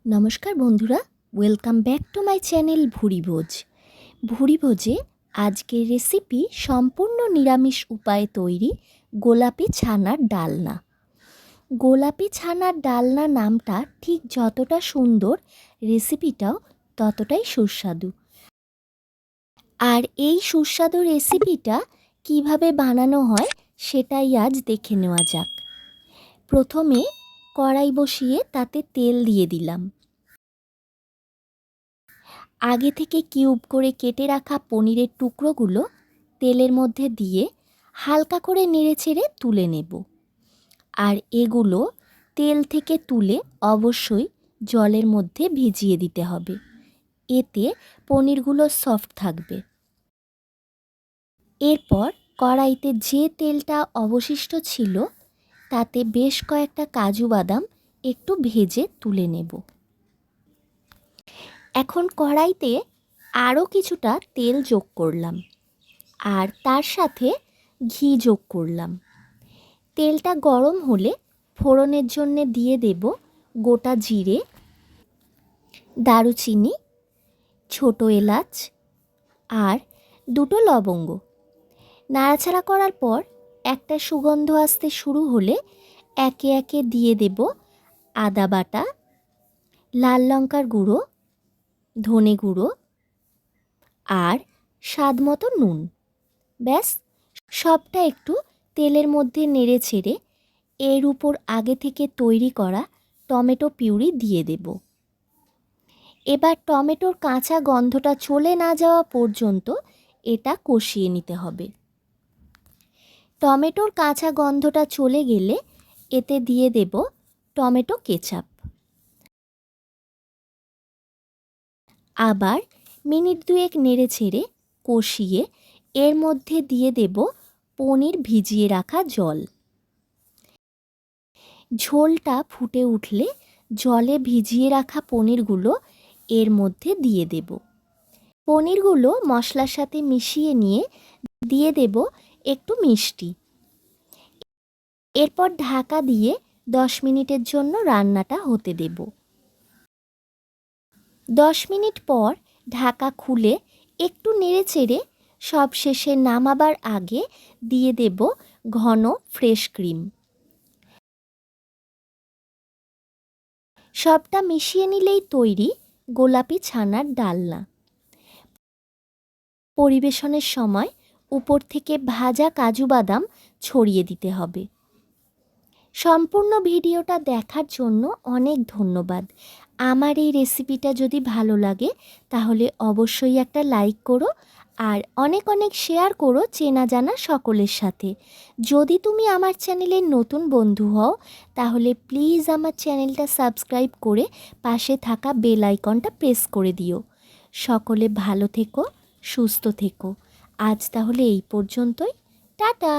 নমস্কার বন্ধুরা, welcome back to my channel Bhuribhoj. ভুরিভোজে আজকের রেসিপি সম্পূর্ণ নিরামিষ উপায়ে তৈরি গোলাপি ছানার ডালনা। গোলাপি ছানার ডালনা নামটা ঠিক যতটা সুন্দর, রেসিপিটাও ততটাই সুস্বাদু। আর এই সুস্বাদু রেসিপিটা কিভাবে বানানো হয় সেটাই আজ দেখে নেওয়া যাক। প্রথমে কড়াই বসিয়ে তাতে তেল দিয়ে দিলাম। আগে থেকে কিউব করে কেটে রাখা পনিরের টুকরোগুলো তেলের মধ্যে দিয়ে হালকা করে নেড়েচেড়ে তুলে নেব। আর এগুলো তেল থেকে তুলে অবশ্যই জলের মধ্যে ভিজিয়ে দিতে হবে, এতে পনিরগুলো সফট থাকবে। এরপর কড়াইতে যে তেলটা অবশিষ্ট ছিল তাতে বেশ কয়েকটা কাজু বাদাম একটু ভেজে তুলে নেব। এখন কড়াইতে আরও কিছুটা তেল যোগ করলাম আর তার সাথে ঘি যোগ করলাম। তেলটা গরম হলে ফোড়নের জন্য দিয়ে দেব গোটা জিরে, দারুচিনি, ছোট এলাচ আর দুটো লবঙ্গ। নাড়াচাড়া করার পর একটা সুগন্ধ আসতে শুরু হলে একে একে দিয়ে দেব আদা বাটা, লাল লঙ্কার গুঁড়ো, ধনে গুঁড়ো আর স্বাদ মতো নুন। ব্যাস, সবটা একটু তেলের মধ্যে নেড়ে ছেড়ে এর উপর আগে থেকে তৈরি করা টমেটো পিউরি দিয়ে দেব। এবার টমেটোর কাঁচা গন্ধটা চলে না যাওয়া পর্যন্ত এটা কষিয়ে নিতে হবে। টমেটোর কাঁচা গন্ধটা চলে গেলে এতে দিয়ে দেব টমেটো কেচাপ। আবার মিনিট দুয়েক নেড়ে ছেড়ে কষিয়ে এর মধ্যে দিয়ে দেব পনির ভিজিয়ে রাখা জল। ঝোলটা ফুটে উঠলে জলে ভিজিয়ে রাখা পনিরগুলো এর মধ্যে দিয়ে দেব। পনিরগুলো মশলার সাথে মিশিয়ে নিয়ে দিয়ে দেব একটু মিষ্টি। এরপর ঢাকা দিয়ে 10 মিনিটের জন্য রান্নাটা হতে দেব। 10 মিনিট পর ঢাকা খুলে একটু নেড়েচেড়ে সবশেষে নামাবার আগে দিয়ে দেব ঘন ফ্রেশ ক্রিম। সবটা মিশিয়ে নিলেই তৈরি গোলাপি ছানার ডালনা। পরিবেশনের সময় উপর থেকে ভাজা কাজু বাদাম ছড়িয়ে দিতে হবে। সম্পূর্ণ ভিডিওটা দেখার জন্য অনেক ধন্যবাদ। আমার এই রেসিপিটা যদি ভালো লাগে তাহলে অবশ্যই একটা লাইক করো আর অনেক অনেক শেয়ার করো চেনা জানা সকলের সাথে। যদি তুমি আমার চ্যানেলের নতুন বন্ধু হও তাহলে প্লিজ আমার চ্যানেলটা সাবস্ক্রাইব করে পাশে থাকা বেল আইকনটা প্রেস করে দিও। সকলে ভালো থেকো, সুস্থ থেকো। আজ তাহলে এই পর্যন্তই। টাটা।